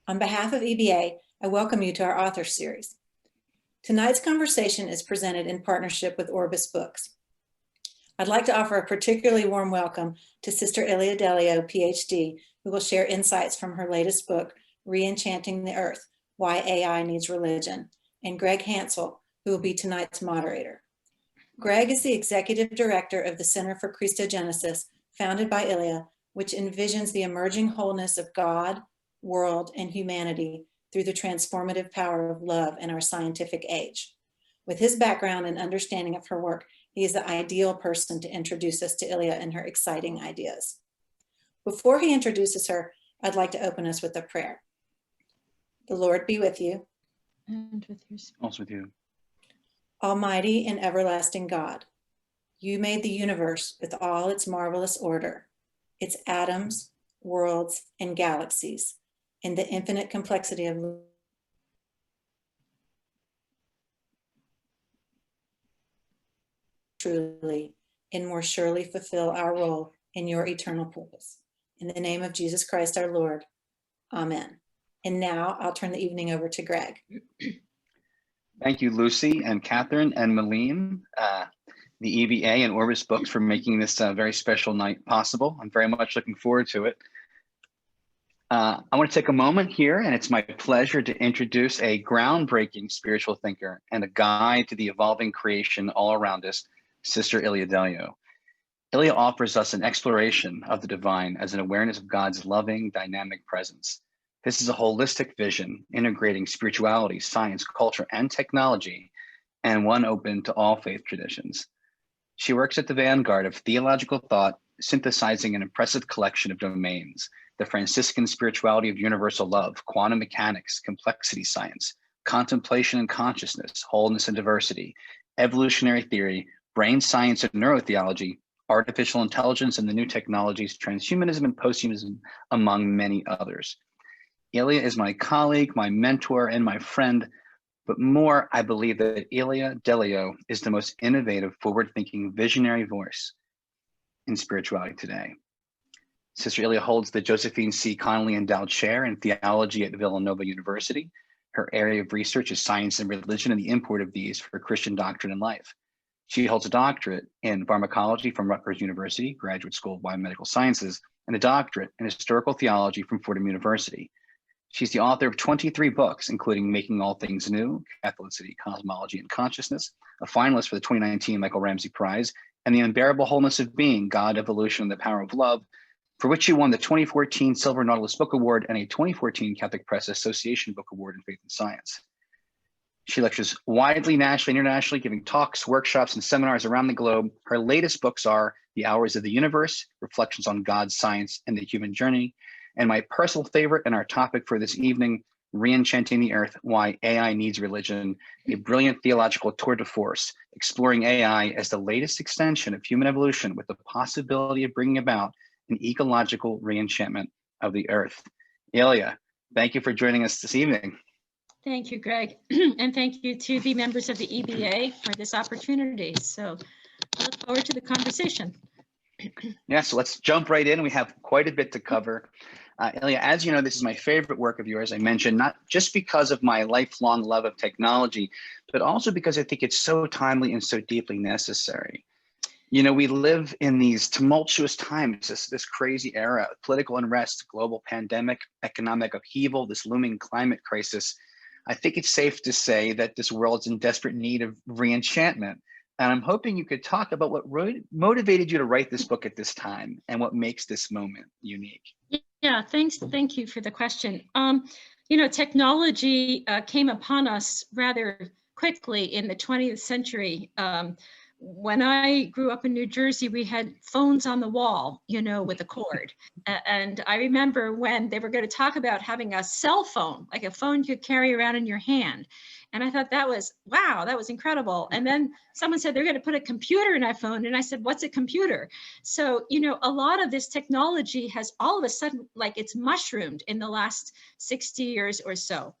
On behalf of EBA, I welcome you to our author series. Tonight's conversation is presented in partnership with Orbis Books. I'd like to offer a particularly warm welcome to Sister Ilia Delio, PhD, who will share insights from her latest book, Re-Enchanting the Earth, Why AI Needs Religion, and Greg Hansell, who will be tonight's moderator. Greg is the executive director of the Center for Christogenesis, founded by Ilia, which envisions the emerging wholeness of God, world, and humanity through the transformative power of love in our scientific age. With his background and understanding of her work, he is the ideal person to introduce us to Ilia and her exciting ideas. Before he introduces her, I'd like to open us with a prayer. The Lord be with you. And with your spirit. Also with you. Almighty and everlasting God, you made the universe with all its marvelous order, its atoms, worlds, and galaxies, and the infinite complexity of truly and more surely fulfill our role in your eternal purpose. In the name of Jesus Christ our Lord, amen. And now I'll turn the evening over to Greg. Thank you, Lucy and Catherine and Malene, the EBA and Orbis Books for making this very special night possible. I'm very much looking forward to it. I want to take a moment here, and it's my pleasure to introduce a groundbreaking spiritual thinker and a guide to the evolving creation all around us, Sister Ilia Delio. Ilia offers us an exploration of the divine as an awareness of God's loving, dynamic presence. This is a holistic vision, integrating spirituality, science, culture, and technology, and one open to all faith traditions. She works at the vanguard of theological thought, synthesizing an impressive collection of domains: the Franciscan spirituality of universal love, quantum mechanics, complexity science, contemplation and consciousness, wholeness and diversity, evolutionary theory, brain science and neurotheology, artificial intelligence and the new technologies, transhumanism and posthumanism, among many others. Ilia is my colleague, my mentor, and my friend, but more, I believe that Ilia Delio is the most innovative, forward-thinking, visionary voice in spirituality today. Sister Ilia holds the Josephine C. Connolly Endowed Chair in Theology at Villanova University. Her area of research is science and religion and the import of these for Christian doctrine and life. She holds a doctorate in pharmacology from Rutgers University, Graduate School of Biomedical Sciences, and a doctorate in historical theology from Fordham University. She's the author of 23 books, including Making All Things New, Catholicity, Cosmology, and Consciousness, a finalist for the 2019 Michael Ramsey Prize, and The Unbearable Wholeness of Being, God, Evolution, and the Power of Love, for which she won the 2014 Silver Nautilus Book Award and a 2014 Catholic Press Association Book Award in Faith and Science. She lectures widely, nationally, internationally, giving talks, workshops, and seminars around the globe. Her latest books are The Hours of the Universe, Reflections on God's Science and the Human Journey, and my personal favorite and our topic for this evening, Re-Enchanting the Earth, Why AI Needs Religion, a brilliant theological tour de force, exploring AI as the latest extension of human evolution with the possibility of bringing about an ecological re-enchantment of the earth. Ilia, thank you for joining us this evening. Thank you, Greg. And thank you to the members of the EBA for this opportunity. So I look forward to the conversation. Yeah, so let's jump right in. We have quite a bit to cover. Ilia, as you know, this is my favorite work of yours. I mentioned not just because of my lifelong love of technology, but also because I think it's so timely and so deeply necessary. You know, we live in these tumultuous times, this crazy era of political unrest, global pandemic, economic upheaval, this looming climate crisis. I think it's safe to say that this world's in desperate need of re-enchantment. And I'm hoping you could talk about what motivated you to write this book at this time and what makes this moment unique. Yeah, thanks. Thank you for the question. You know, technology came upon us rather quickly in the 20th century. When I grew up in New Jersey, we had phones on the wall, you know, with a cord. And I remember when they were going to talk about having a cell phone, like a phone you could carry around in your hand. And I thought that was, wow, that was incredible. And then someone said they're going to put a computer in our phone. And I said, what's a computer? So, you know, a lot of this technology has all of a sudden, like it's mushroomed in the last 60 years or so.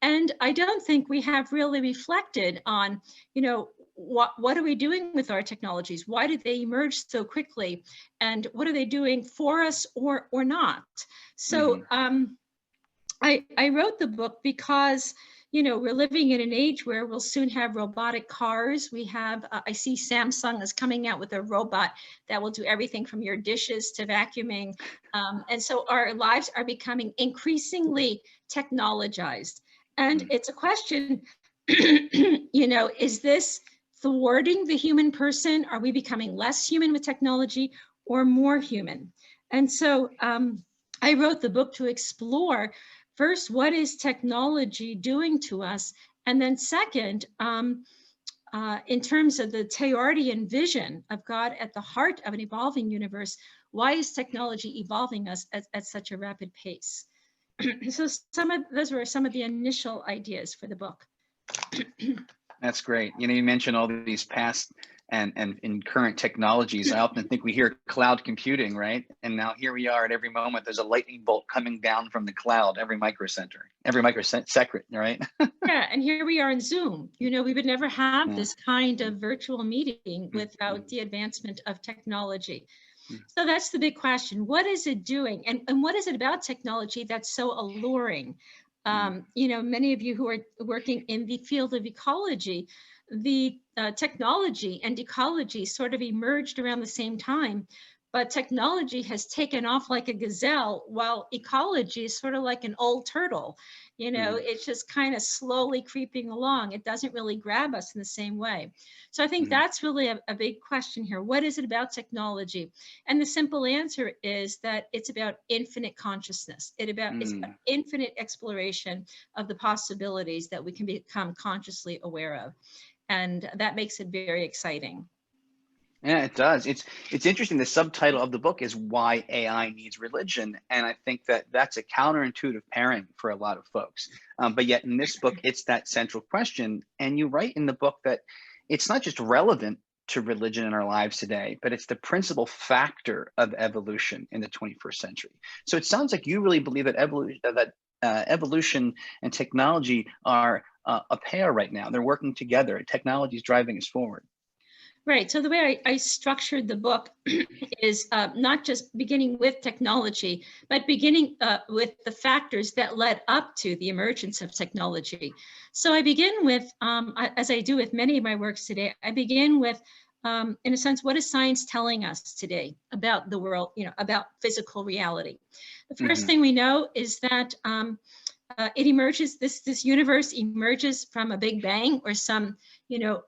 And I don't think we have really reflected on, you know, what are we doing with our technologies? Why did they emerge so quickly? And what are they doing for us or not? So I wrote the book because, you know, we're living in an age where we'll soon have robotic cars. We have, I see Samsung is coming out with a robot that will do everything from your dishes to vacuuming. And so our lives are becoming increasingly technologized. And it's a question, you know, is this thwarting the human person? Are we becoming less human with technology or more human? And so I wrote the book to explore first, what is technology doing to us? And then second, in terms of the Teilhardian vision of God at the heart of an evolving universe, why is technology evolving us at such a rapid pace? So those were some of the initial ideas for the book. That's great. You know, you mentioned all these past and in current technologies. I often think we hear cloud computing, right? And now here we are at every moment, there's a lightning bolt coming down from the cloud, every microsecond, right? Yeah, and here we are in Zoom. You know, we would never have this kind of virtual meeting without the advancement of technology. So that's the big question. What is it doing? And what is it about technology that's so alluring? You know, many of you who are working in the field of ecology, the technology and ecology sort of emerged around the same time, but technology has taken off like a gazelle, while ecology is sort of like an old turtle. You know, it's just kind of slowly creeping along. It doesn't really grab us in the same way. So I think that's really a big question here. What is it about technology? And the simple answer is that it's about infinite consciousness. It's about infinite exploration of the possibilities that we can become consciously aware of. And that makes it very exciting. Yeah, it does. It's interesting. The subtitle of the book is Why AI Needs Religion. And I think that that's a counterintuitive pairing for a lot of folks. But yet in this book, it's that central question. And you write in the book that it's not just relevant to religion in our lives today, but it's the principal factor of evolution in the 21st century. So it sounds like you really believe that evolution and technology are a pair right now. They're working together. Technology is driving us forward. Right. So the way I structured the book is not just beginning with technology, but beginning with the factors that led up to the emergence of technology. So I begin with, as I do with many of my works today, I begin with, in a sense, what is science telling us today about the world, you know, about physical reality? The first thing we know is that it emerges, this universe emerges from a big bang or some, you know,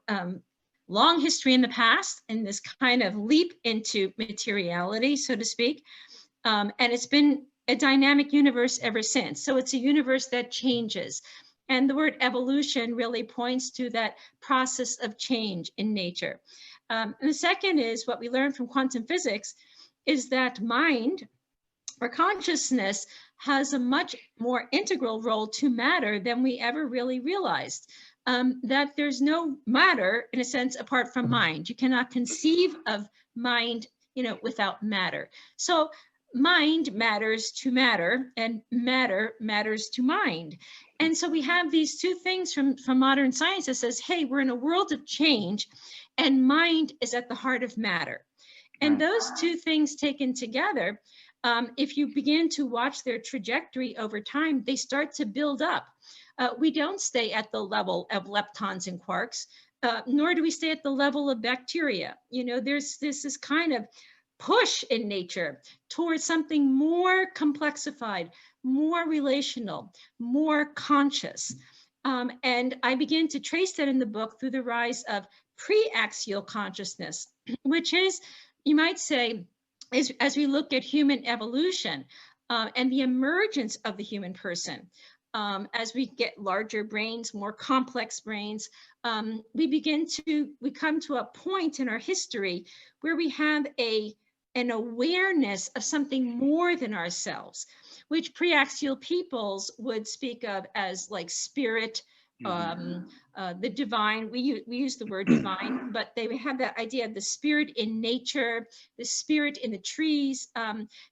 long history in the past and this kind of leap into materiality, so to speak. And it's been a dynamic universe ever since. So it's a universe that changes. And the word evolution really points to that process of change in nature. And the second is what we learned from quantum physics is that mind or consciousness has a much more integral role to matter than we ever really realized. That there's no matter, in a sense, apart from mind. You cannot conceive of mind, you know, without matter. So mind matters to matter, and matter matters to mind. And so we have these two things from modern science that says, hey, we're in a world of change, and mind is at the heart of matter. And those two things taken together, if you begin to watch their trajectory over time, they start to build up. We don't stay at the level of leptons and quarks, nor do we stay at the level of bacteria. You know, there's this kind of push in nature towards something more complexified, more relational, more conscious. And I begin to trace that in the book through the rise of pre-axial consciousness, which is, you might say, as we look at human evolution and the emergence of the human person. As we get larger brains, more complex brains, we come to a point in our history where we have an awareness of something more than ourselves, which pre-axial peoples would speak of as like spirit, the divine. We use the word divine, but they have that idea of the spirit in nature, the spirit in the trees.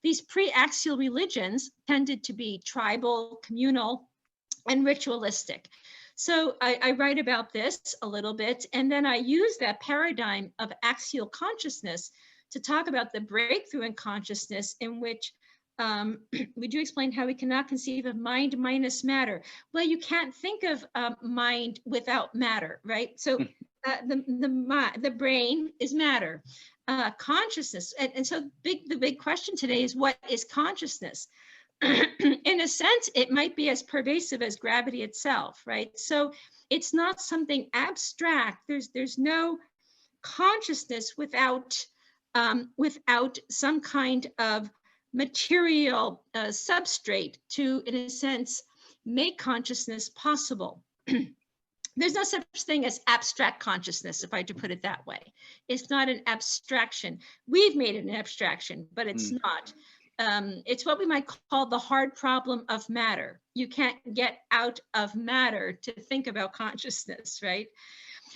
These pre-axial religions tended to be tribal, communal, and ritualistic. So I write about this a little bit, and then I use that paradigm of axial consciousness to talk about the breakthrough in consciousness in which would you explain how we cannot conceive of mind minus matter? Well, you can't think of mind without matter, right? So the brain is matter. Consciousness, and so the big question today is, what is consciousness? In a sense, it might be as pervasive as gravity itself, right? So it's not something abstract. There's no consciousness without some kind of material substrate to, in a sense, make consciousness possible. There's no such thing as abstract consciousness, if I had to put it that way. It's not an abstraction. We've made it an abstraction, but it's not. It's what we might call the hard problem of matter. You can't get out of matter to think about consciousness, right?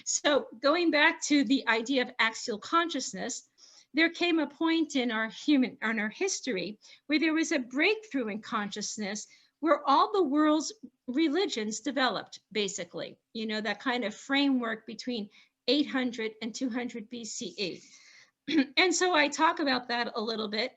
So going back to the idea of axial consciousness, there came a point in our history where there was a breakthrough in consciousness, where all the world's religions developed, basically, you know, that kind of framework between 800 and 200 BCE. And so I talk about that a little bit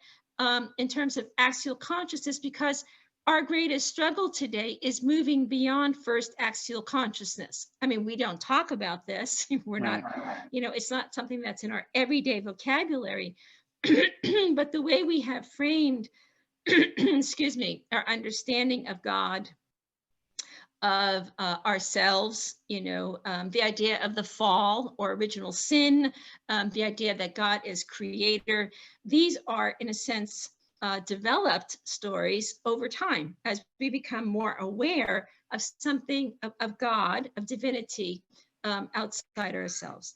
in terms of axial consciousness, because our greatest struggle today is moving beyond first axial consciousness. I mean, we don't talk about this. We're not, you know, it's not something that's in our everyday vocabulary, but the way we have framed, excuse me, our understanding of God, of ourselves, you know, the idea of the fall or original sin, the idea that God is creator. These are, in a sense, developed stories over time as we become more aware of something of God, of divinity outside ourselves.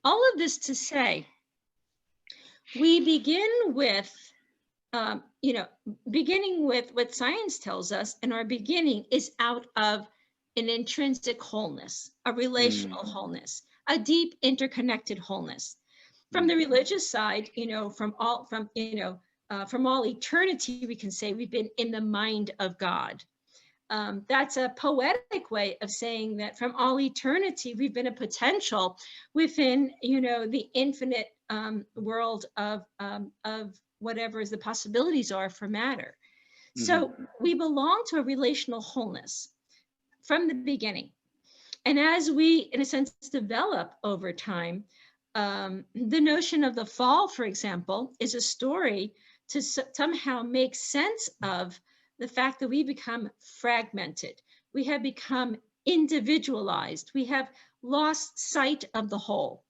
All of this to say, we begin with, you know, beginning with what science tells us, and our beginning is out of an intrinsic wholeness, a relational wholeness, a deep interconnected wholeness. From the religious side, you know, from all eternity, we can say we've been in the mind of God. That's a poetic way of saying that from all eternity, we've been a potential within, you know, the infinite world of whatever the possibilities are for matter. So we belong to a relational wholeness from the beginning. And as we, in a sense, develop over time, the notion of the fall, for example, is a story to somehow make sense of the fact that we become fragmented. We have become individualized. We have lost sight of the whole.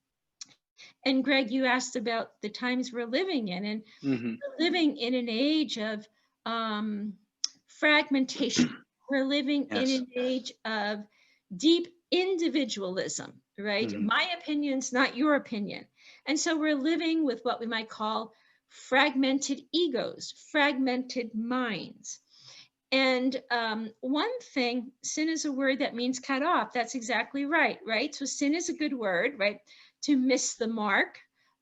And Greg, you asked about the times we're living in, and we're living in an age of fragmentation. We're living in an age of deep individualism, right? My opinion's not your opinion. And so we're living with what we might call fragmented egos, fragmented minds. And one thing, sin is a word that means cut off. That's exactly right, right? So sin is a good word, right? To miss the mark,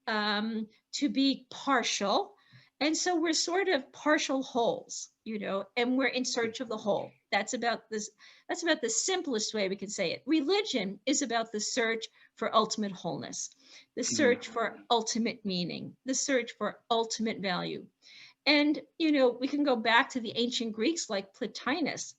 to be partial. And so we're sort of partial wholes, you know, and we're in search of the whole. That's about this. That's about the simplest way we can say it. Religion is about the search for ultimate wholeness, the search for ultimate meaning, the search for ultimate value. And, you know, we can go back to the ancient Greeks like Plotinus,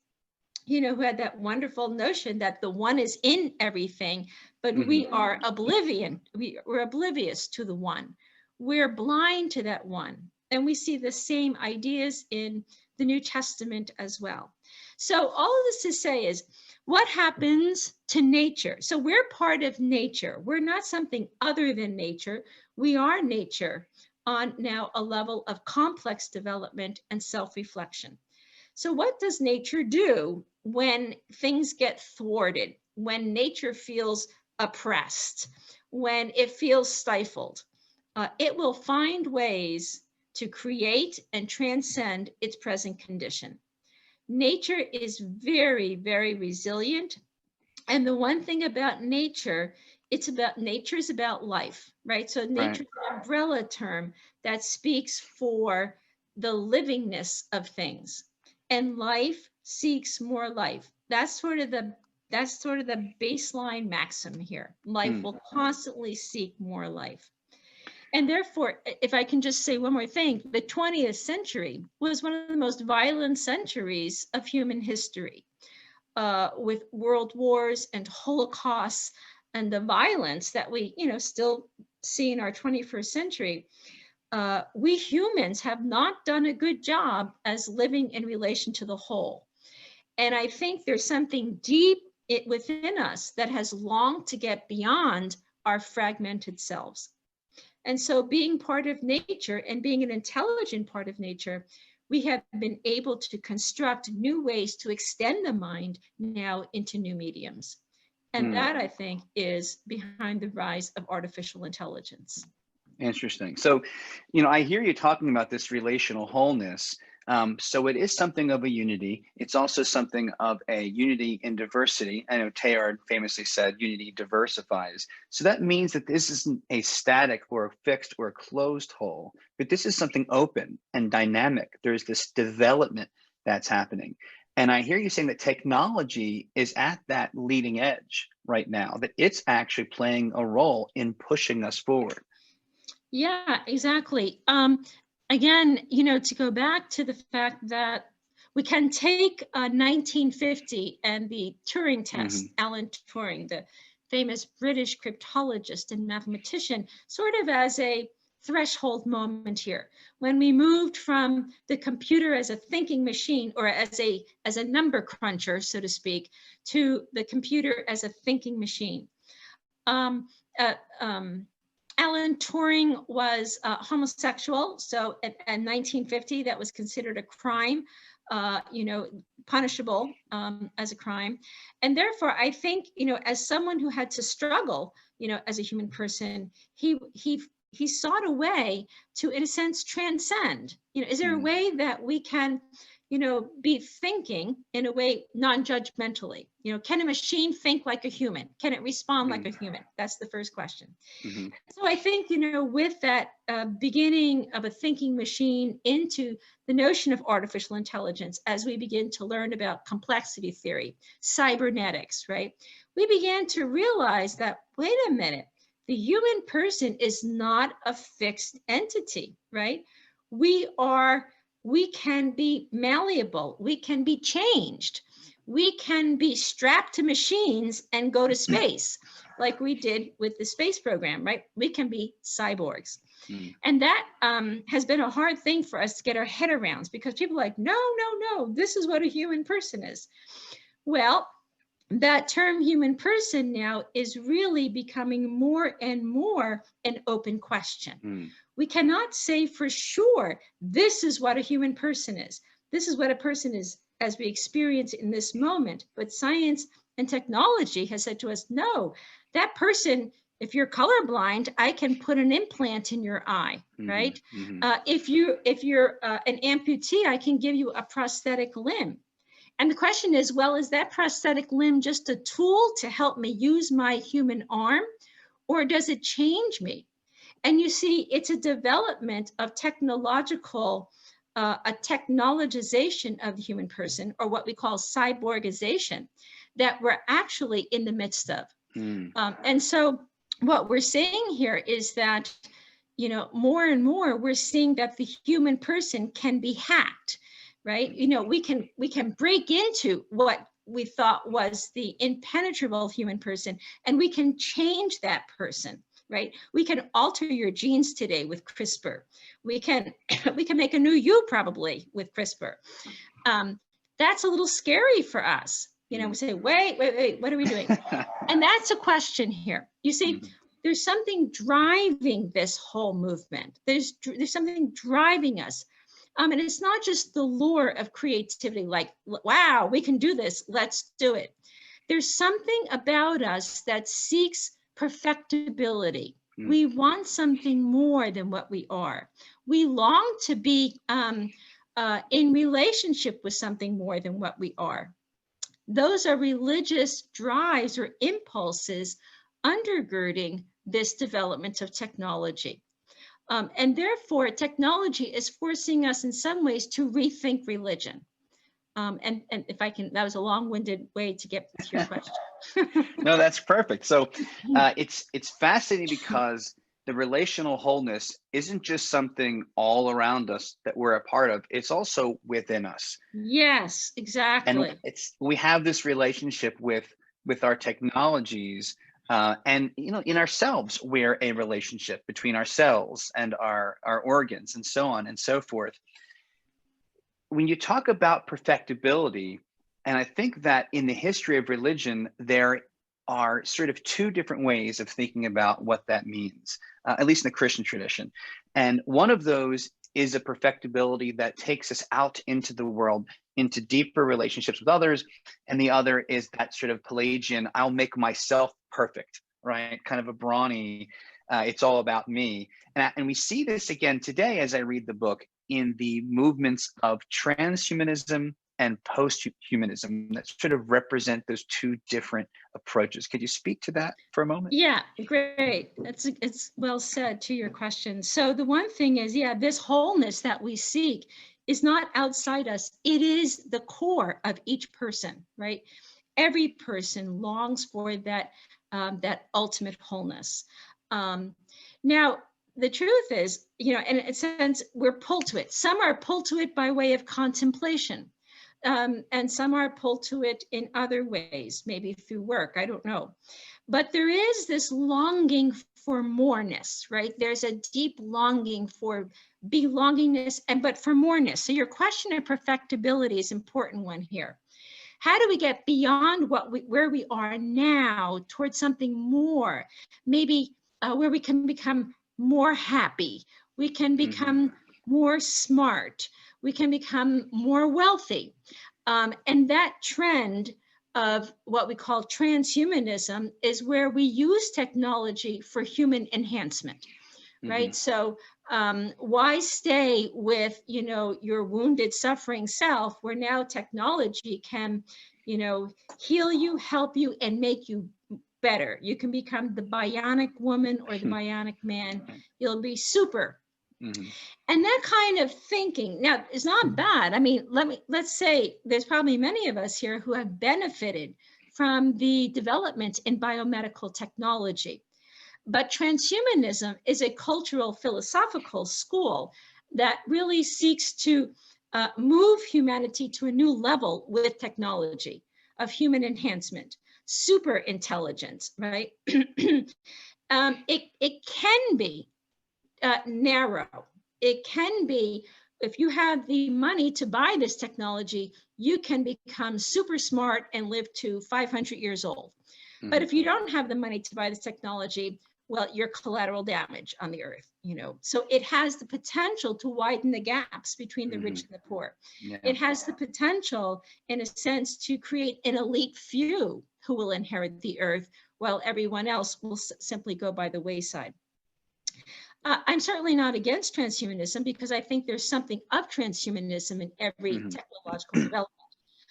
you know, who had that wonderful notion that the one is in everything, but we are we're oblivious to the one. We're blind to that one. And we see the same ideas in the New Testament as well. So all of this to say is, what happens to nature? So we're part of nature. We're not something other than nature. We are nature on now a level of complex development and self-reflection. So what does nature do when things get thwarted, when nature feels oppressed, when it feels stifled? It will find ways to create and transcend its present condition. Nature is very, very resilient. And the one thing about nature, nature is about life, right? So nature is an umbrella term that speaks for the livingness of things. And life seeks more life. That's sort of the baseline maxim here. Life will constantly seek more life. And therefore, if I can just say one more thing, the 20th century was one of the most violent centuries of human history, with world wars and holocausts and the violence that we, still see in our 21st century. We humans have not done a good job as living in relation to the whole. And I think there's something deep within us that has longed to get beyond our fragmented selves. And so being part of nature and being an intelligent part of nature, we have been able to construct new ways to extend the mind now into new mediums. And that, I think, is behind the rise of artificial intelligence. Interesting. So, I hear you talking about this relational wholeness. So it is something of a unity. It's also something of a unity in diversity. I know Teilhard famously said, unity diversifies. So that means that this isn't a static or a fixed or a closed whole, but this is something open and dynamic. There's this development that's happening. And I hear you saying that technology is at that leading edge right now, that it's actually playing a role in pushing us forward. Yeah, exactly. Again, to go back to the fact that we can take 1950 and the Turing test, Alan Turing, the famous British cryptologist and mathematician, sort of as a threshold moment here, when we moved from the computer as a thinking machine or as a number cruncher, so to speak, to the computer as a thinking machine. Alan Turing was homosexual, so in 1950 that was considered a crime, punishable as a crime, and therefore I think as someone who had to struggle, as a human person, he sought a way to, in a sense, transcend. Is there a way that we can, be thinking in a way non-judgmentally? Can a machine think like a human? Can it respond like a human? That's the first question. So I think, with that beginning of a thinking machine into the notion of artificial intelligence, as we begin to learn about complexity theory, cybernetics, right? We began to realize that, wait a minute, the human person is not a fixed entity, right? We can be malleable, we can be changed, we can be strapped to machines and go to space, like we did with the space program, right? We can be cyborgs. And that has been a hard thing for us to get our head around, because people are like, no, this is what a human person is. Well, that term human person now is really becoming more and more an open question. We cannot say for sure, this is what a human person is. This is what a person is as we experience in this moment. But science and technology has said to us, no, that person, if you're colorblind, I can put an implant in your eye, right? If you're an amputee, I can give you a prosthetic limb. And the question is, well, is that prosthetic limb just a tool to help me use my human arm, or does it change me? And you see, it's a development of a technologization of the human person, or what we call cyborgization, that we're actually in the midst of. And so what we're seeing here is that, more and more, we're seeing that the human person can be hacked, right? We can break into what we thought was the impenetrable human person, and we can change that person, right? We can alter your genes today with CRISPR. We can make a new you probably with CRISPR. That's a little scary for us. We say, wait, what are we doing? And that's a question here. You see, there's something driving this whole movement. There's something driving us. And it's not just the lure of creativity, like, wow, we can do this, let's do it. There's something about us that seeks perfectibility. We want something more than what we are. We long to be in relationship with something more than what we are. Those are religious drives or impulses undergirding this development of technology. And therefore, technology is forcing us in some ways to rethink religion. And if I can, that was a long-winded way to get to your question. No, that's perfect. So it's fascinating because the relational wholeness isn't just something all around us that we're a part of, it's also within us. Yes, exactly. And we have this relationship with our technologies, and in ourselves, we're a relationship between ourselves and our organs and so on and so forth. When you talk about perfectibility, and I think that in the history of religion, there are sort of two different ways of thinking about what that means, at least in the Christian tradition. And one of those is a perfectibility that takes us out into the world, into deeper relationships with others. And the other is that sort of Pelagian, I'll make myself perfect, right? Kind of a brawny, it's all about me. And we see this again today as I read the book in the movements of transhumanism and post-humanism that sort of represent those two different approaches. Could you speak to that for a moment? Yeah, great. It's well said to your question. So the one thing is, yeah, this wholeness that we seek is not outside us. It is the core of each person, right? Every person longs for that that ultimate wholeness. Now, the truth is, in a sense, we're pulled to it. Some are pulled to it by way of contemplation. And some are pulled to it in other ways, maybe through work, I don't know. But there is this longing for moreness, right? There's a deep longing for belongingness, but for moreness. So your question of perfectibility is an important one here. How do we get beyond where we are now towards something more, maybe where we can become more happy, we can become more smart, we can become more wealthy. And that trend of what we call transhumanism is where we use technology for human enhancement, right? So why stay with, your wounded, suffering self, where now technology can, heal you, help you, and make you better. You can become the bionic woman or the bionic man. You'll be super. And that kind of thinking now is not bad. I mean, let's say there's probably many of us here who have benefited from the development in biomedical technology. But transhumanism is a cultural philosophical school that really seeks to move humanity to a new level with technology of human enhancement, super intelligence, right? It can be narrow. It can be, if you have the money to buy this technology, you can become super smart and live to 500 years old. But if you don't have the money to buy this technology, well, you're collateral damage on the earth, So it has the potential to widen the gaps between the rich and the poor. Yeah. It has the potential, in a sense, to create an elite few who will inherit the earth, while everyone else will simply go by the wayside. I'm certainly not against transhumanism, because I think there's something of transhumanism in every technological development.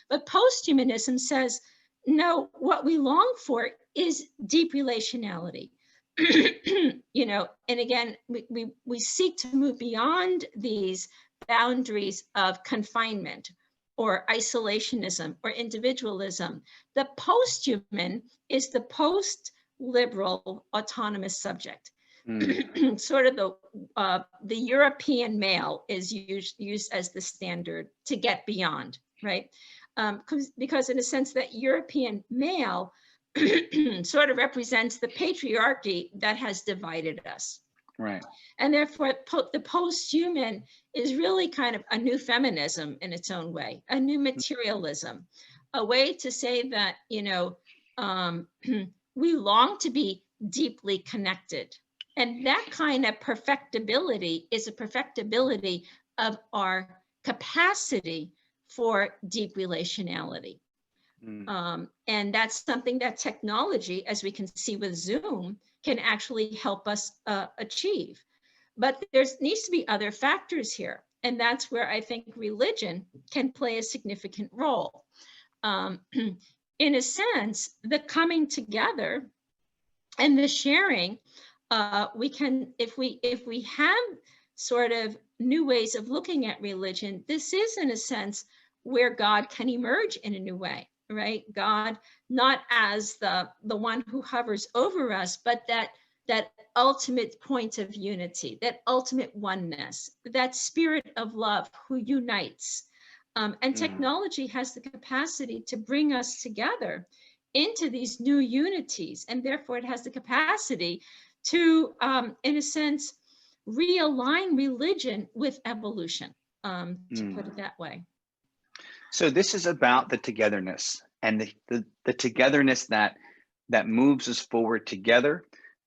But posthumanism says, no, what we long for is deep relationality. And again, we seek to move beyond these boundaries of confinement or isolationism or individualism. The posthuman is the post-liberal autonomous subject. Sort of the European male is used as the standard to get beyond, right? Because in a sense that European male sort of represents the patriarchy that has divided us. Right. And therefore, the post-human is really kind of a new feminism in its own way, a new materialism, a way to say that, we long to be deeply connected. And that kind of perfectibility is a perfectibility of our capacity for deep relationality. And that's something that technology, as we can see with Zoom, can actually help us achieve. But there needs to be other factors here. And that's where I think religion can play a significant role. In a sense, the coming together and the sharing, we can, if we have sort of new ways of looking at religion, this is in a sense where God can emerge in a new way, right? God, not as the one who hovers over us, but that that ultimate point of unity, that ultimate oneness, that spirit of love who unites. And technology has the capacity to bring us together into these new unities. And therefore it has the capacity to, in a sense, realign religion with evolution, to put it that way. So this is about the togetherness, and the togetherness that moves us forward together,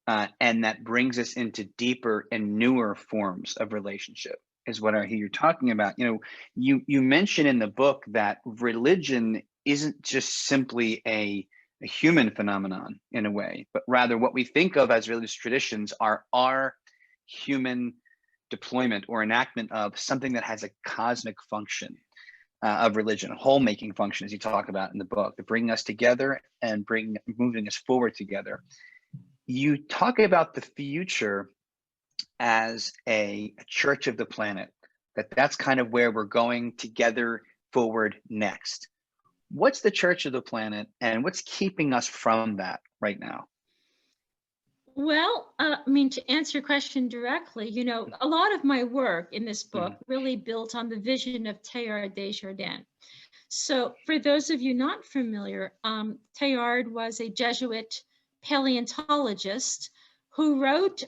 and that brings us into deeper and newer forms of relationship, is what I hear you talking about. You mention in the book that religion isn't just simply a human phenomenon in a way, but rather what we think of as religious traditions are our human deployment or enactment of something that has a cosmic function of religion, a whole-making function, as you talk about in the book, to bring us together and moving us forward together. You talk about the future as a church of the planet, that's kind of where we're going together forward next. What's the church of the planet, and what's keeping us from that right now? Well, to answer your question directly, a lot of my work in this book really built on the vision of Teilhard de Chardin. So for those of you not familiar, Teilhard was a Jesuit paleontologist who wrote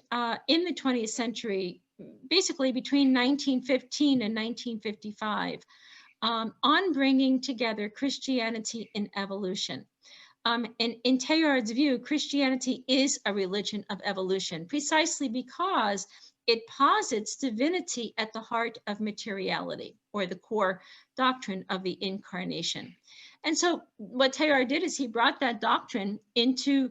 in the 20th century, basically between 1915 and 1955, on bringing together Christianity and evolution. And in Teilhard's view, Christianity is a religion of evolution, precisely because it posits divinity at the heart of materiality, or the core doctrine of the incarnation. And so what Teilhard did is he brought that doctrine into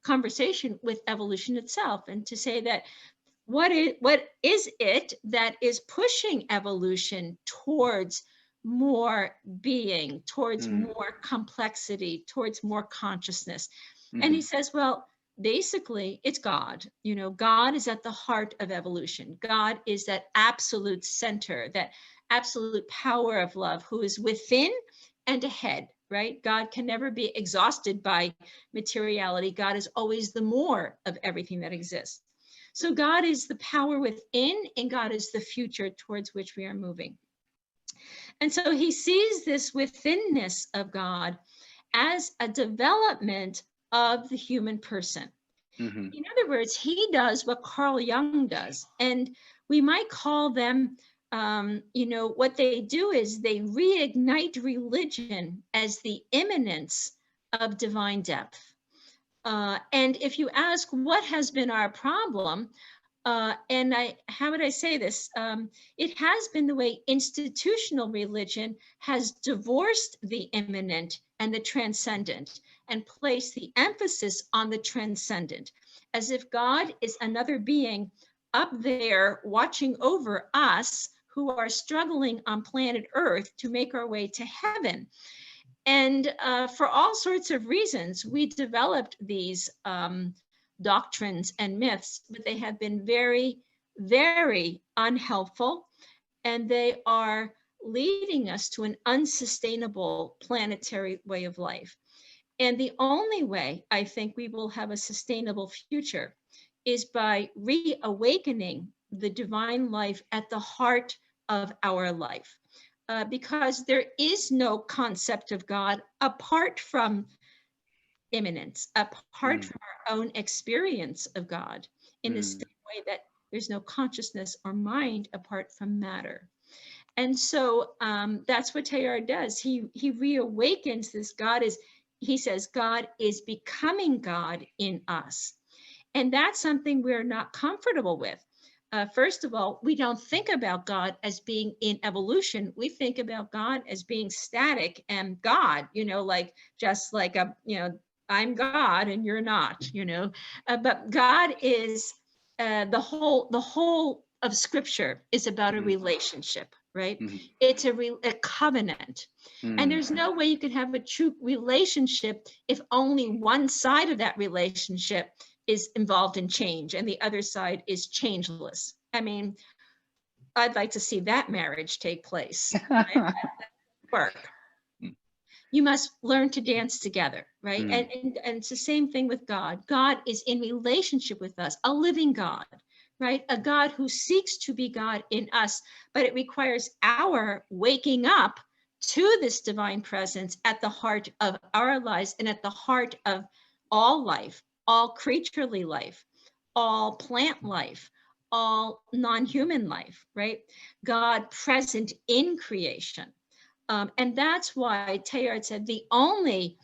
conversation with evolution itself, and to say that what is it that is pushing evolution towards more being, towards more complexity, towards more consciousness. And he says, well, basically it's God. God is at the heart of evolution. God is that absolute center, that absolute power of love, who is within and ahead, right? God can never be exhausted by materiality. God is always the more of everything that exists. So God is the power within, and God is the future towards which we are moving. And so he sees this withinness of God as a development of the human person. In other words, he does what Carl Jung does. And we might call them, what they do is they reignite religion as the immanence of divine depth. And if you ask what has been our problem, and how would I say this? It has been the way institutional religion has divorced the immanent and the transcendent, and placed the emphasis on the transcendent, as if God is another being up there watching over us who are struggling on planet Earth to make our way to heaven. And for all sorts of reasons, we developed these doctrines and myths, but they have been very, very unhelpful, and they are leading us to an unsustainable planetary way of life. And the only way I think we will have a sustainable future is by reawakening the divine life at the heart of our life, because there is no concept of God apart from immanence, apart from our own experience of God, in the same way that there's no consciousness or mind apart from matter. And so that's what Teilhard does. He reawakens this. He says, God is becoming God in us. And that's something we're not comfortable with. First of all, we don't think about God as being in evolution. We think about God as being static and God, just like I'm God and you're not, but God is the whole of Scripture is about a relationship, right? It's a covenant. And there's no way you can have a true relationship if only one side of that relationship is involved in change and the other side is changeless. I mean, I'd like to see that marriage take place. Right? Work. you must learn to dance together, right? And it's the same thing with God. God is in relationship with us, a living God, right? A God who seeks to be God in us, but it requires our waking up to this divine presence at the heart of our lives and at the heart of all life, all creaturely life, all plant life, all non-human life, right? God present in creation. And that's why Teilhard said the only,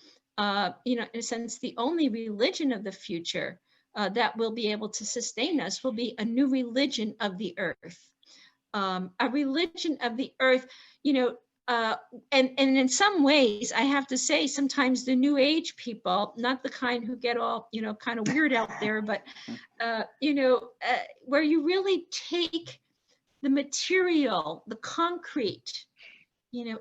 in a sense, the only religion of the future that will be able to sustain us will be a new religion of the earth. A religion of the earth, and in some ways, I have to say, sometimes the New Age people, not the kind who get all, kind of weird out there, but, where you really take the material, the concrete,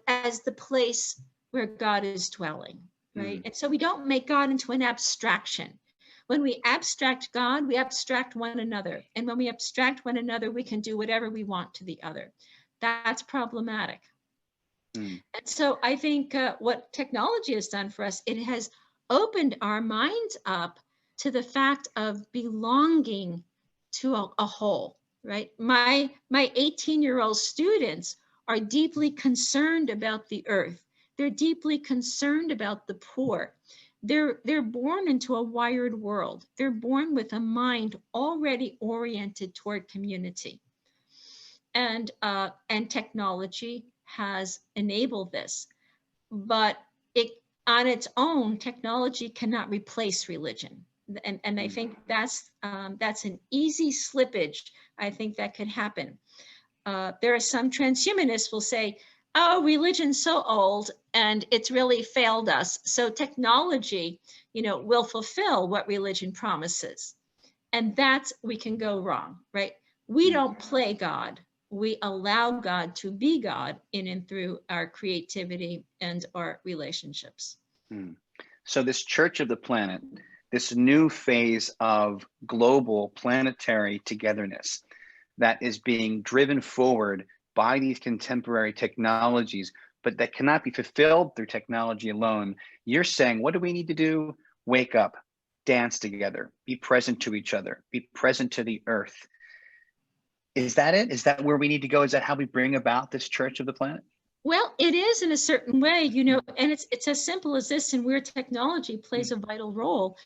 as the place where God is dwelling, right? And so we don't make God into an abstraction. When we abstract God, we abstract one another. And when we abstract one another, we can do whatever we want to the other. That's problematic. And so I think what technology has done for us, it has opened our minds up to the fact of belonging to a whole, right? My 18-year-old students are deeply concerned about the earth. They're deeply concerned about the poor. They're born into a wired world. They're born with a mind already oriented toward community. And technology has enabled this. But it on its own, technology cannot replace religion. And I think that's an easy slippage, I think, that could happen. There are some transhumanists will say, oh, religion's so old and it's really failed us. So technology, will fulfill what religion promises. And we can go wrong, right? We don't play God. We allow God to be God in and through our creativity and our relationships. So this Church of the Planet, this new phase of global planetary togetherness that is being driven forward by these contemporary technologies, but that cannot be fulfilled through technology alone. You're saying, what do we need to do? Wake up, dance together, be present to each other, be present to the earth. Is that it? Is that where we need to go? Is that how we bring about this Church of the Planet? Well, it is in a certain way, and it's as simple as this, and where technology plays a vital role.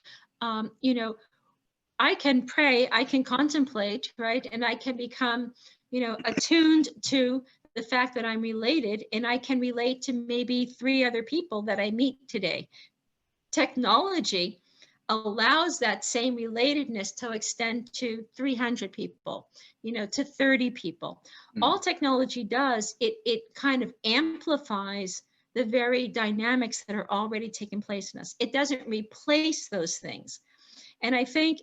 I can pray, I can contemplate, right? And I can become, attuned to the fact that I'm related, and I can relate to maybe 3 other people that I meet today. Technology allows that same relatedness to extend to 300 people, to 30 people. All technology does, it kind of amplifies the very dynamics that are already taking place in us. It doesn't replace those things. And I think,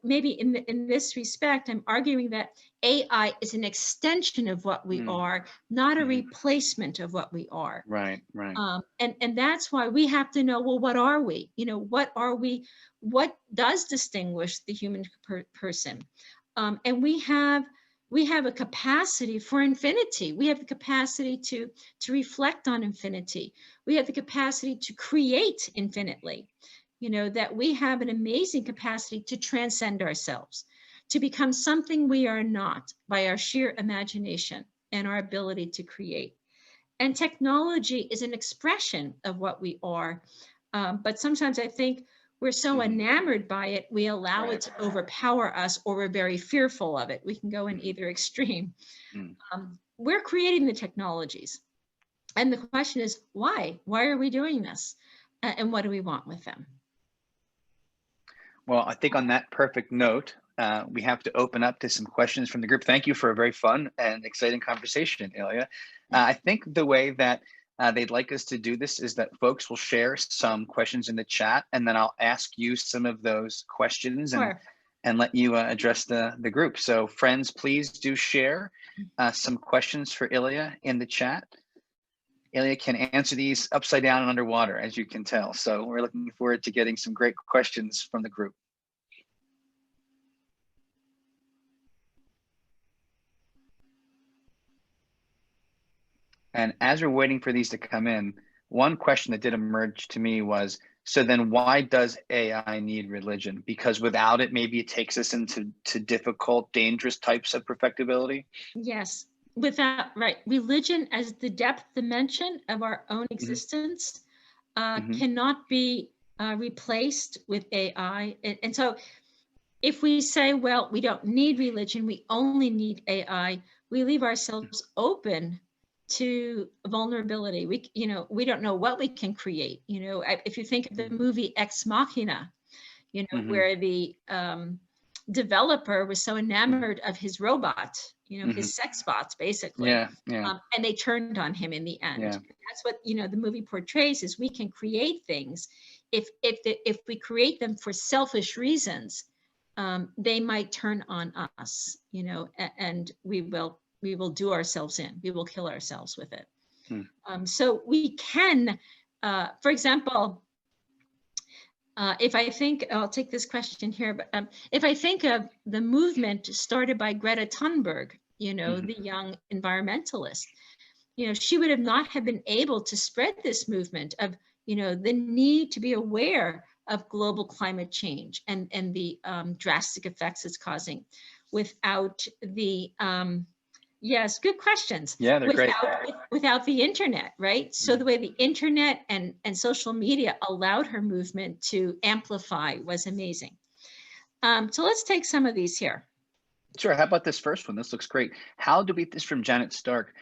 maybe in this respect, I'm arguing that AI is an extension of what we are, not a replacement of what we are. Right. And that's why we have to know, well, what are we? What are we? What does distinguish the human person? And we have a capacity for infinity. We have the capacity to reflect on infinity. We have the capacity to create infinitely. That we have an amazing capacity to transcend ourselves, to become something we are not by our sheer imagination and our ability to create. And technology is an expression of what we are. But sometimes I think we're so enamored by it, we allow it to overpower us, or we're very fearful of it. We can go in either extreme. We're creating the technologies. And the question is, why? Why are we doing this? And what do we want with them? Well, I think on that perfect note, we have to open up to some questions from the group. Thank you for a very fun and exciting conversation, Ilia. I think the way that they'd like us to do this is that folks will share some questions in the chat, and then I'll ask you some of those questions and let you address the group. So friends, please do share some questions for Ilia in the chat. Ilia can answer these upside down and underwater, as you can tell. So we're looking forward to getting some great questions from the group. And as we're waiting for these to come in, one question that did emerge to me was, so then why does AI need religion? Because without it, maybe it takes us into difficult, dangerous types of perfectibility. Yes, right. Religion as the depth dimension of our own existence cannot be replaced with AI. And so if we say, well, we don't need religion, we only need AI, we leave ourselves open to vulnerability. We don't know what we can create. If you think of the movie Ex Machina, where the developer was so enamored of his robot, his sex bots, basically. And they turned on him in the end. That's what, the movie portrays, is we can create things. If we create them for selfish reasons, they might turn on us, and we will do ourselves in. We will kill ourselves with it. So we can, for example, if I think, I'll take this question here, but if I think of the movement started by Greta Thunberg, the young environmentalist, she would not have been able to spread this movement of, the need to be aware of global climate change and the drastic effects it's causing without the, yes, good questions. Yeah, they're great. Without the internet, right? So the way the internet and social media allowed her movement to amplify was amazing. So let's take some of these here. Sure. How about this first one? This looks great. This is from Janet Stark.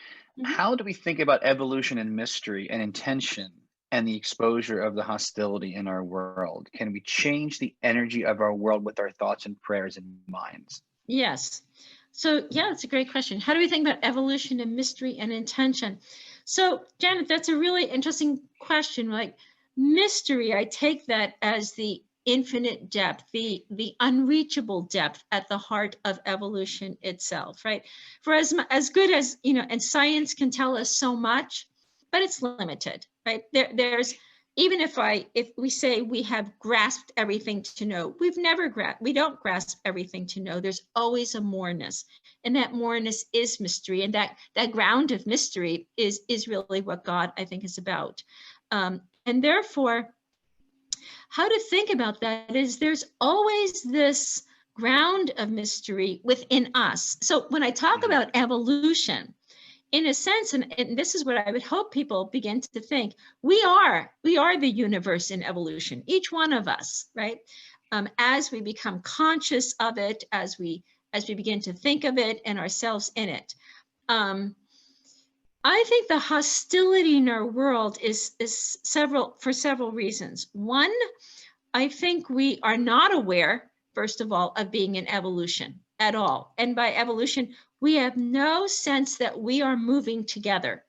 How do we think about evolution and mystery and intention and the exposure of the hostility in our world? Can we change the energy of our world with our thoughts and prayers and minds? Yes. So yeah, it's a great question. How do we think about evolution and mystery and intention? So Janet, that's a really interesting question. Like mystery, I take that as the infinite depth, the unreachable depth at the heart of evolution itself, right? For as good as, and science can tell us so much, but it's limited, right? There's, even if we say we have grasped everything to know, we don't grasp everything to know. There's always a moreness, and that moreness is mystery, and that ground of mystery is really what God, I think, is about. And therefore, how to think about that is there's always this ground of mystery within us. So when I talk about evolution, in a sense, and this is what I would hope people begin to think, we are the universe in evolution, each one of us, right? As we become conscious of it, as we begin to think of it and ourselves in it. I think the hostility in our world is for several reasons. One, I think we are not aware, first of all, of being in evolution at all. And by evolution, we have no sense that we are moving together.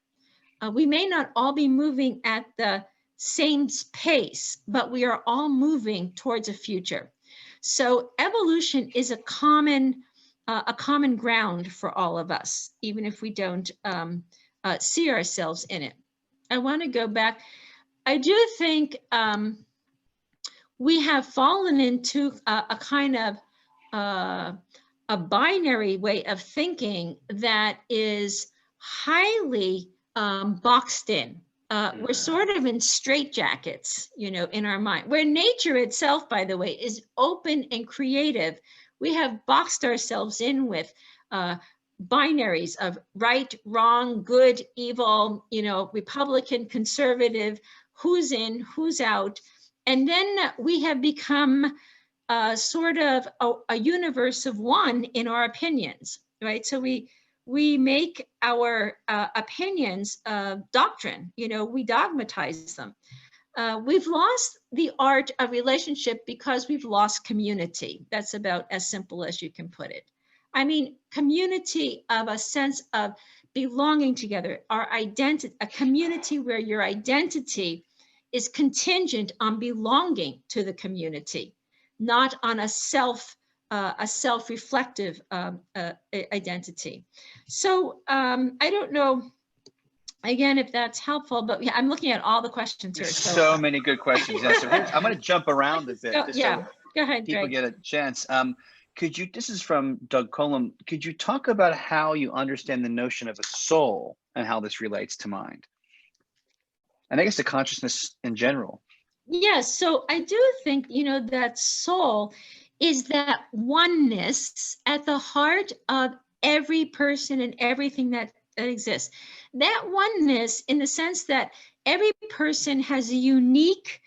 We may not all be moving at the same pace, but we are all moving towards a future. So evolution is a common ground for all of us, even if we don't see ourselves in it. I want to go back. I do think we have fallen into a kind of a binary way of thinking that is highly boxed in. We're sort of in straitjackets, in our mind, where nature itself, by the way, is open and creative. We have boxed ourselves in with binaries of right, wrong, good, evil, Republican, conservative, who's in, who's out. And then we have become sort of a universe of one in our opinions, right? So we make our opinions doctrine, we dogmatize them. We've lost the art of relationship because we've lost community. That's about as simple as you can put it. I mean, community of a sense of belonging together, our identity, a community where your identity is contingent on belonging to the community, not on a self-reflective identity. So I don't know, again, if that's helpful, but yeah, I'm looking at all the questions here. So many good questions. Yeah, so I'm going to jump around a bit. Go ahead, people Greg. get a chance. This is from Doug Colum. Could you talk about how you understand the notion of a soul and how this relates to mind? and I guess the consciousness in general. Yes, so I do think, that soul is that oneness at the heart of every person and everything that exists. That oneness in the sense that every person has a unique,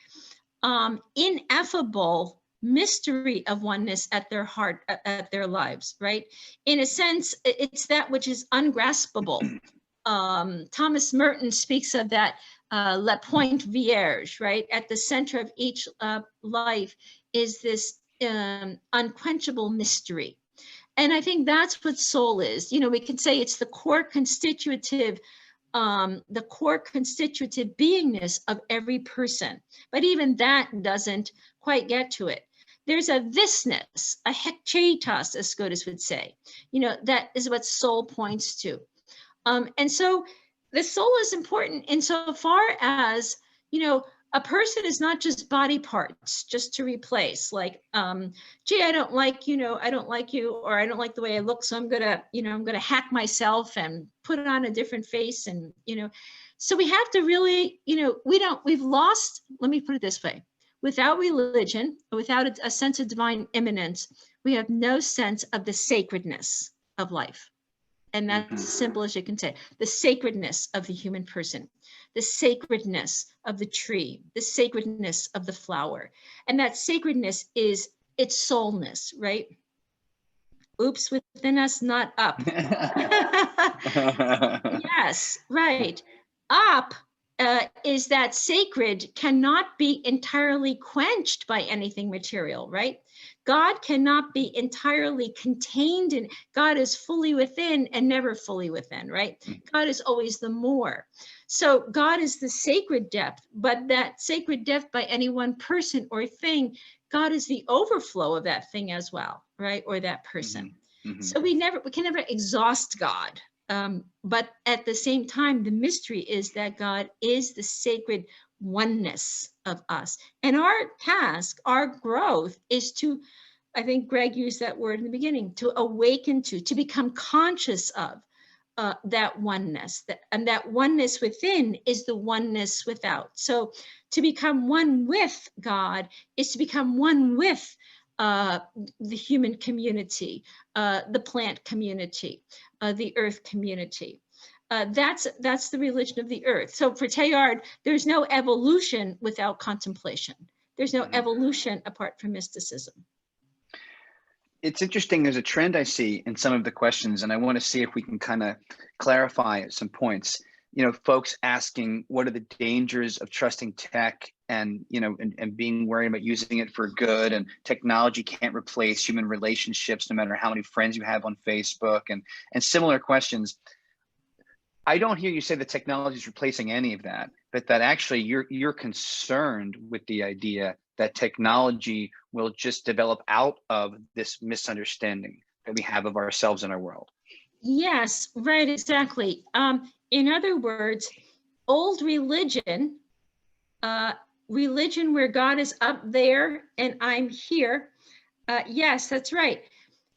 ineffable mystery of oneness at their heart, at their lives, right? In a sense, it's that which is ungraspable. Thomas Merton speaks of that La Pointe Vierge, right? At the center of each life is this unquenchable mystery. And I think that's what soul is. We can say it's the core constitutive beingness of every person. But even that doesn't quite get to it. There's a thisness, a hekchetos, as Scotus would say. That is what soul points to. And so the soul is important insofar as, a person is not just body parts just to replace, like, gee, I don't like you, or I don't like the way I look, so I'm gonna hack myself and put on a different face, and so we have to really, we've lost, let me put it this way, without religion, without a sense of divine immanence, we have no sense of the sacredness of life. And that's as simple as you can say. The sacredness of the human person, the sacredness of the tree, the sacredness of the flower. And that sacredness is its soulness, right? Oops, within us, not up. Yes, right. Up is that sacred cannot be entirely quenched by anything material, right? God cannot be entirely contained in, God is fully within and never fully within, right? God is always the more. So God is the sacred depth, but that sacred depth by any one person or thing, God is the overflow of that thing as well, right? Or that person. So we can never exhaust God. But at the same time, the mystery is that God is the sacred oneness of us. And our task, our growth is to, I think Greg used that word in the beginning, to awaken to become conscious of that oneness. And that oneness within is the oneness without. So to become one with God is to become one with the human community, the plant community, the earth community. That's the religion of the earth. So for Teilhard, there's no evolution without contemplation. There's no evolution apart from mysticism. It's interesting. There's a trend I see in some of the questions, and I want to see if we can kind of clarify some points. Folks asking what are the dangers of trusting tech and, and being worried about using it for good, and technology can't replace human relationships no matter how many friends you have on Facebook, and similar questions. I don't hear you say that technology is replacing any of that, but that actually you're concerned with the idea that technology will just develop out of this misunderstanding that we have of ourselves and our world. Yes, right, exactly. In other words, old religion, religion where God is up there and I'm here. Yes, that's right.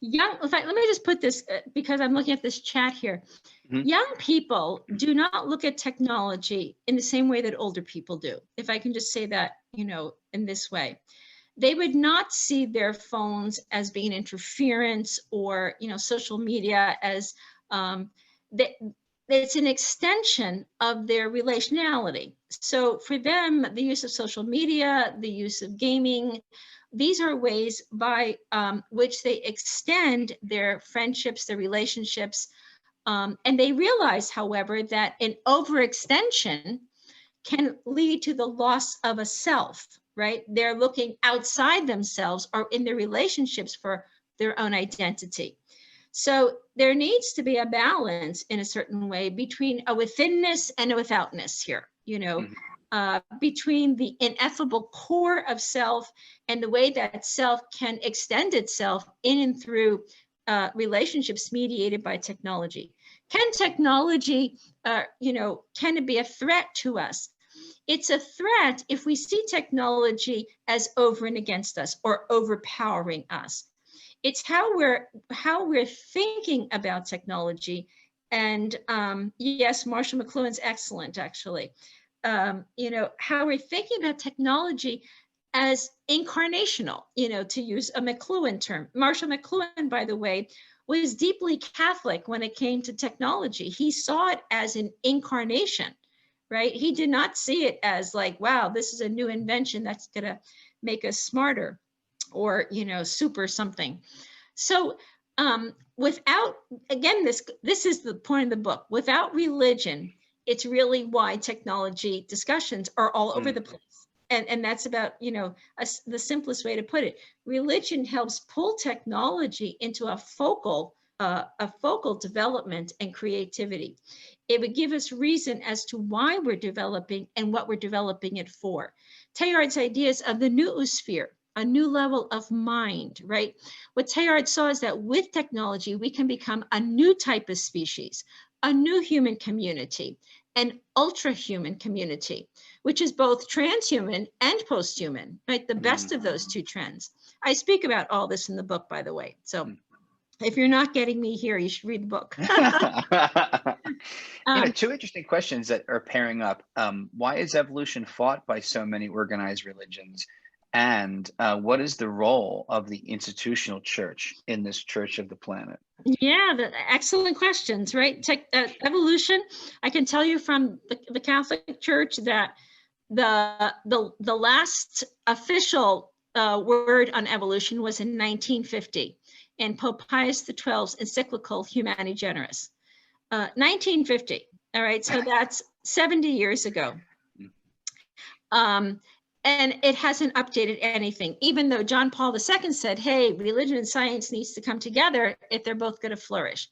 In fact, let me just put this because I'm looking at this chat here. Young people do not look at technology in the same way that older people do. If I can just say that, in this way, they would not see their phones as being interference or, social media as it's an extension of their relationality. So for them, the use of social media, the use of gaming, these are ways by which they extend their friendships, their relationships. And they realize, however, that an overextension can lead to the loss of a self, right? They're looking outside themselves or in their relationships for their own identity. So there needs to be a balance in a certain way between a withinness and a withoutness here, between the ineffable core of self and the way that self can extend itself in and through relationships mediated by technology. Can technology, can it be a threat to us? It's a threat if we see technology as over and against us or overpowering us. It's how we're thinking about technology. And yes, Marshall McLuhan's excellent, actually. how we're thinking about technology as incarnational, to use a McLuhan term. Marshall McLuhan, by the way, was deeply Catholic when it came to technology. He saw it as an incarnation, right? He did not see it as like, wow, this is a new invention that's going to make us smarter or, super something. So without, again, this is the point of the book, without religion, it's really why technology discussions are all over the place. And that's about, the simplest way to put it. Religion helps pull technology into a focal development and creativity. It would give us reason as to why we're developing and what we're developing it for. Teilhard's ideas of the noosphere, a new level of mind, right? What Teilhard saw is that with technology, we can become a new type of species, a new human community, an ultra-human community, which is both transhuman and post-human, right? The best of those two trends. I speak about all this in the book, by the way. So if you're not getting me here, you should read the book. Two interesting questions that are pairing up. Why is evolution fought by so many organized religions? And what is the role of the institutional church in this church of the planet? Yeah, excellent questions, right? Evolution, I can tell you from the Catholic Church that the last official word on evolution was in 1950 in Pope Pius XII's encyclical Humani Generis. 1950, all right, so that's 70 years ago. And it hasn't updated anything, even though John Paul II said, hey, religion and science needs to come together if they're both going to flourish.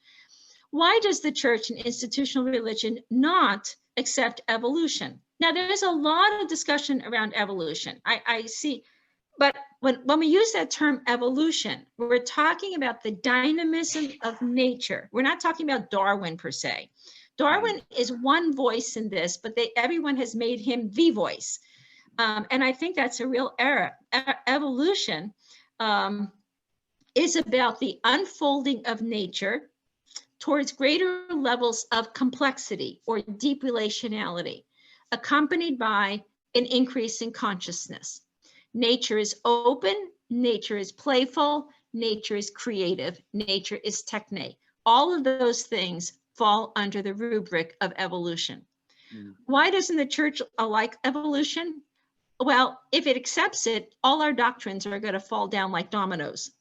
Why does the church and institutional religion not accept evolution? Now, there's a lot of discussion around evolution. I see, but when we use that term evolution, we're talking about the dynamism of nature. We're not talking about Darwin per se. Darwin is one voice in this, but everyone has made him the voice. And I think that's a real error. Evolution is about the unfolding of nature towards greater levels of complexity or deep relationality, accompanied by an increase in consciousness. Nature is open, nature is playful, nature is creative, nature is techne. All of those things fall under the rubric of evolution. Why doesn't the church like evolution? Well, if it accepts it, all our doctrines are going to fall down like dominoes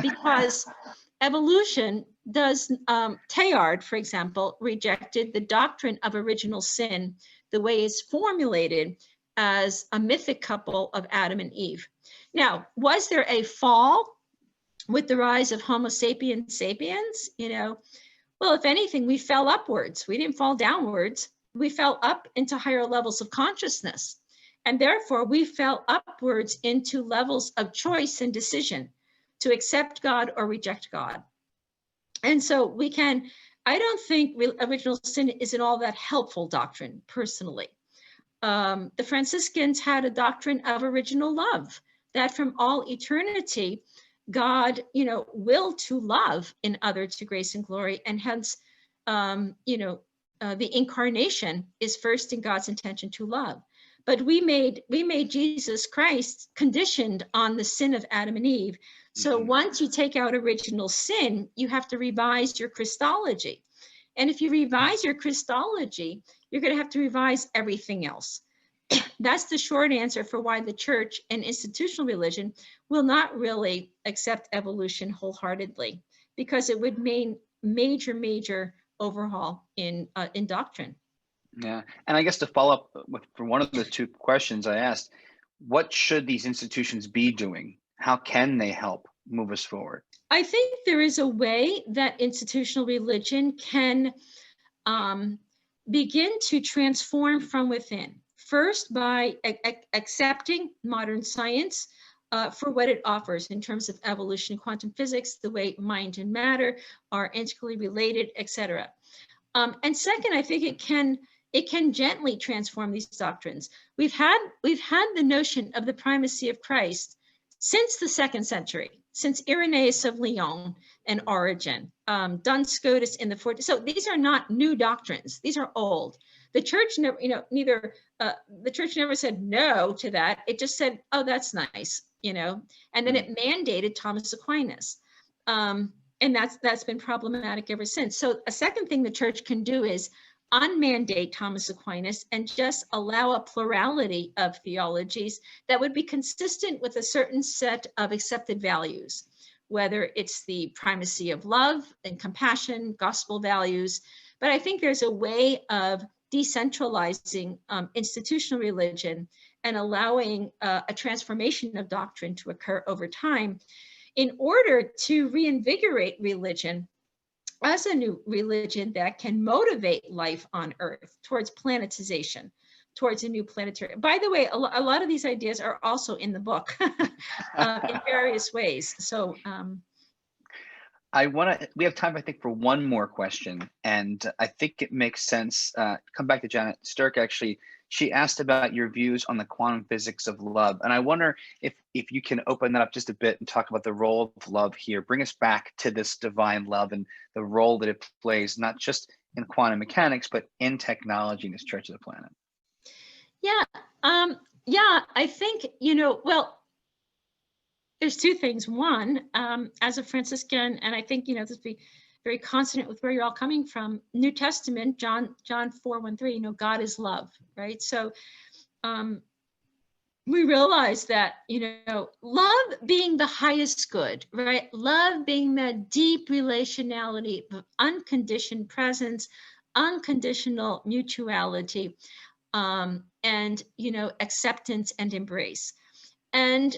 because evolution does, Teilhard, for example, rejected the doctrine of original sin the way it's formulated as a mythic couple of Adam and Eve. Now, was there a fall with the rise of Homo sapiens sapiens? Well, if anything, we fell upwards. We didn't fall downwards. We fell up into higher levels of consciousness. And therefore, we fell upwards into levels of choice and decision to accept God or reject God. And so I don't think original sin is an all that helpful doctrine, personally. The Franciscans had a doctrine of original love, that from all eternity, God, willed to love in other to grace and glory. And hence, the incarnation is first in God's intention to love. But we made Jesus Christ conditioned on the sin of Adam and Eve. So once you take out original sin, you have to revise your Christology. And if you revise your Christology, you're going to have to revise everything else. That's the short answer for why the church and institutional religion will not really accept evolution wholeheartedly, because it would mean major overhaul in doctrine. Yeah, and I guess to follow up for one of the two questions I asked, what should these institutions be doing? How can they help move us forward? I think there is a way that institutional religion can begin to transform from within. First, by accepting modern science for what it offers in terms of evolution, quantum physics, the way mind and matter are integrally related, etc. And second, I think it can gently transform these doctrines. We've had the notion of the primacy of Christ since the 2nd century. since Irenaeus of Lyon and Origen, Duns Scotus in the 40s. So these are not new doctrines. These are old. The church never, the church never said no to that. It just said, oh, that's nice, and then it mandated Thomas Aquinas. And that's been problematic ever since. So a second thing the church can do is unmandate Thomas Aquinas and just allow a plurality of theologies that would be consistent with a certain set of accepted values, whether it's the primacy of love and compassion, gospel values. But I think there's a way of decentralizing institutional religion and allowing a transformation of doctrine to occur over time in order to reinvigorate religion as a new religion that can motivate life on Earth towards planetization, towards a new planetary. By the way, a lot of these ideas are also in the book in various ways. So we have time, I think, for one more question. And I think it makes sense. Come back to Janet Stirk, actually. She asked about your views on the quantum physics of love. And I wonder if you can open that up just a bit and talk about the role of love here. Bring us back to this divine love and the role that it plays, not just in quantum mechanics, but in technology in this Church of the Planet. Yeah, I think, well, there's two things. One, as a Franciscan, and I think, this would be very consonant with where you're all coming from, New Testament, John 4:13, God is love, right? So we realize that, love being the highest good, right? Love being that deep relationality of unconditioned presence, unconditional mutuality, and, acceptance and embrace. And,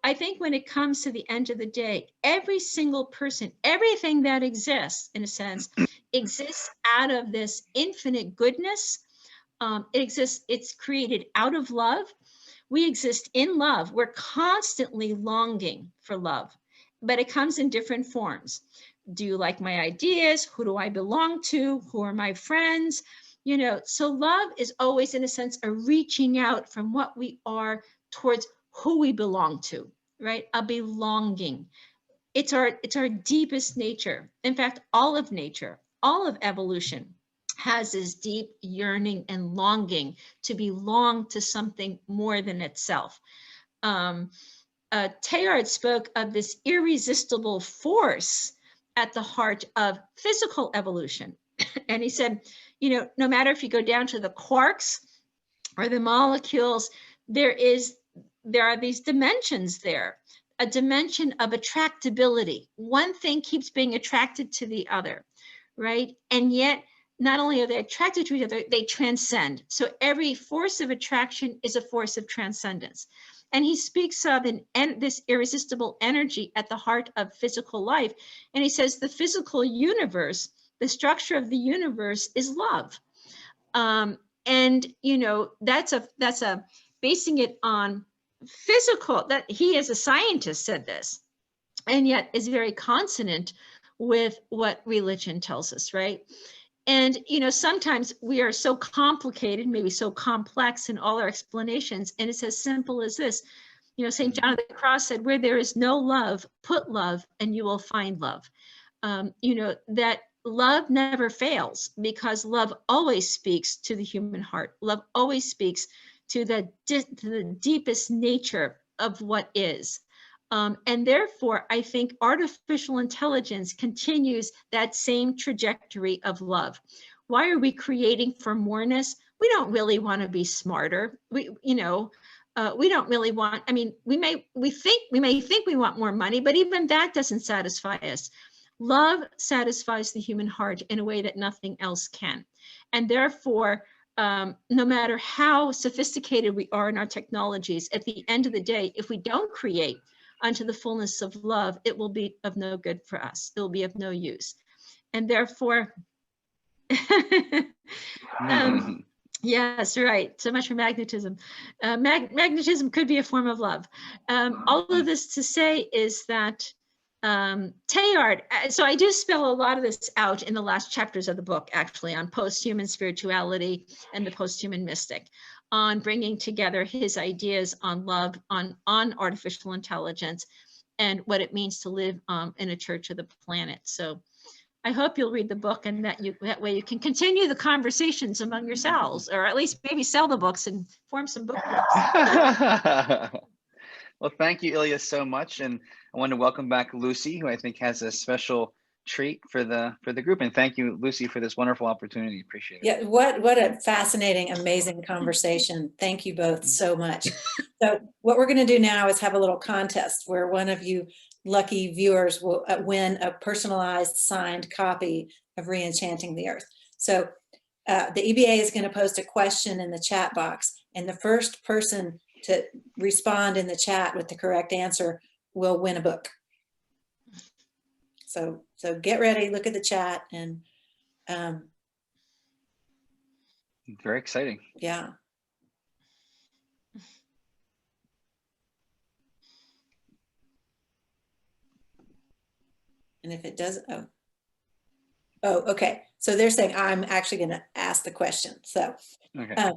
I think when it comes to the end of the day, every single person, everything that exists, in a sense, exists out of this infinite goodness. It's created out of love. We exist in love. We're constantly longing for love, but it comes in different forms. Do you like my ideas? Who do I belong to? Who are my friends? So love is always, in a sense, a reaching out from what we are towards who we belong to, right? A belonging. It's our deepest nature. In fact, all of nature, all of evolution has this deep yearning and longing to belong to something more than itself. Teilhard spoke of this irresistible force at the heart of physical evolution. And he said, no matter if you go down to the quarks or the molecules, there are these dimensions there, a dimension of attractability. One thing keeps being attracted to the other, right? And yet, not only are they attracted to each other, they transcend. So every force of attraction is a force of transcendence. And he speaks of this irresistible energy at the heart of physical life. And he says the physical universe, the structure of the universe is love. And, that's a basing it on physical, that he as a scientist said this, and yet is very consonant with what religion tells us, right? And, sometimes we are so complicated, maybe so complex in all our explanations, and it's as simple as this. St. John of the Cross said, where there is no love, put love and you will find love. That love never fails because love always speaks to the human heart. Love always speaks to the deepest nature of what is. And therefore, I think artificial intelligence continues that same trajectory of love. Why are we creating for moreness? We don't really want to be smarter. We don't really want, we may think we want more money, but even that doesn't satisfy us. Love satisfies the human heart in a way that nothing else can. And therefore, no matter how sophisticated we are in our technologies, at the end of the day, if we don't create unto the fullness of love, it will be of no good for us. It will be of no use. And therefore, yes, right. So much for magnetism. Magnetism could be a form of love. All of this to say is that Teilhard, so I do spell a lot of this out in the last chapters of the book, actually, on post-human spirituality and the post-human mystic, on bringing together his ideas on love, on artificial intelligence. and what it means to live in a church of the planet. So I hope you'll read the book, and that way you can continue the conversations among yourselves, or at least maybe sell the books and form some book groups. Well, thank you, Ilia, so much. And I want to welcome back Lucy, who I think has a special treat for the group. And thank you, Lucy, for this wonderful opportunity. Appreciate it. Yeah, what a fascinating, amazing conversation. Thank you both so much. So what we're going to do now is have a little contest where one of you lucky viewers will win a personalized signed copy of Re-Enchanting the Earth. So the EBA is going to post a question in the chat box, and the first person to respond in the chat with the correct answer will win a book. So get ready, look at the chat, and very exciting. Yeah. And if it does, oh, okay. So they're saying I'm actually going to ask the question. So, okay.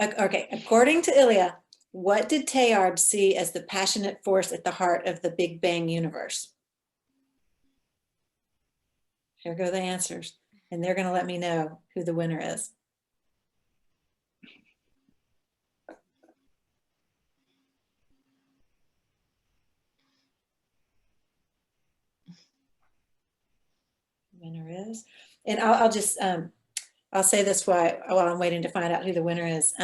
Okay. According to Ilia, what did Teilhard see as the passionate force at the heart of the Big Bang universe? Here go the answers, and they're going to let me know who the winner is. Winner is, and I'll just I'll say this while I'm waiting to find out who the winner is.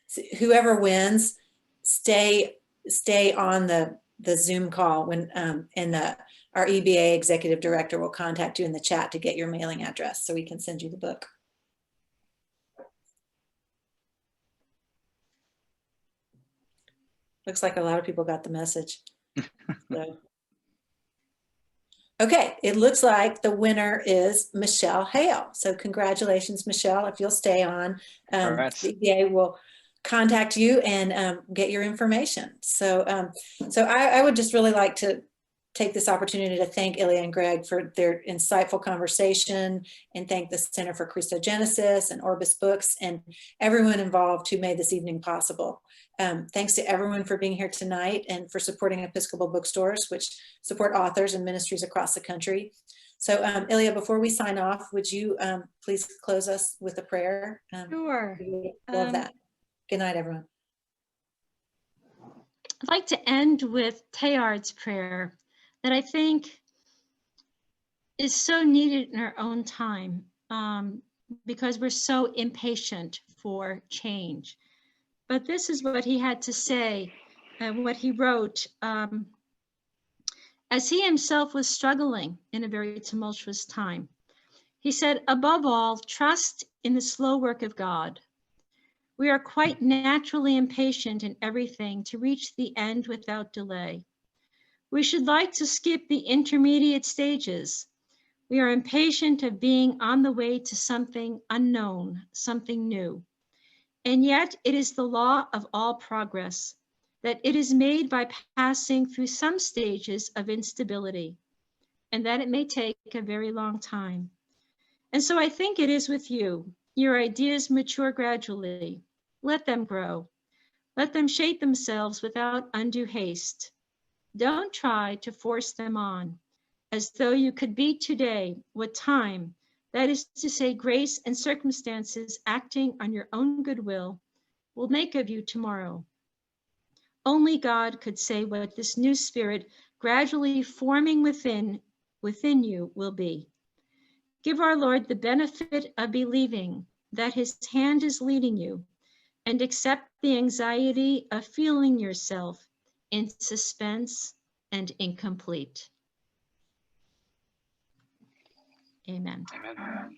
So whoever wins, stay on the Zoom call when and our EBA executive director will contact you in the chat to get your mailing address so we can send you the book. Looks like a lot of people got the message. So. Okay, it looks like the winner is Michelle Hale. So congratulations, Michelle. If you'll stay on, Right. the EBA will contact you and get your information. So, I would just really like to take this opportunity to thank Ilia and Greg for their insightful conversation, and thank the Center for Christogenesis and Orbis Books and everyone involved who made this evening possible. Thanks to everyone for being here tonight and for supporting Episcopal bookstores, which support authors and ministries across the country. So Ilia, before we sign off, would you please close us with a prayer? Sure. Love that. Good night, everyone. I'd like to end with Teilhard's prayer that I think is so needed in our own time, because we're so impatient for change. But this is what he had to say, what he wrote as he himself was struggling in a very tumultuous time. He said, above all, trust in the slow work of God. We are quite naturally impatient in everything to reach the end without delay. We should like to skip the intermediate stages. We are impatient of being on the way to something unknown, something new. And yet it is the law of all progress that it is made by passing through some stages of instability, and that it may take a very long time. And so I think it is with you. Your ideas mature gradually. Let them grow. Let them shape themselves without undue haste. Don't try to force them on, as though you could be today what time, that is to say, grace and circumstances acting on your own goodwill, will make of you tomorrow. Only God could say what this new spirit gradually forming within you will be. Give our Lord the benefit of believing that his hand is leading you, and accept the anxiety of feeling yourself in suspense and incomplete. Amen. Amen.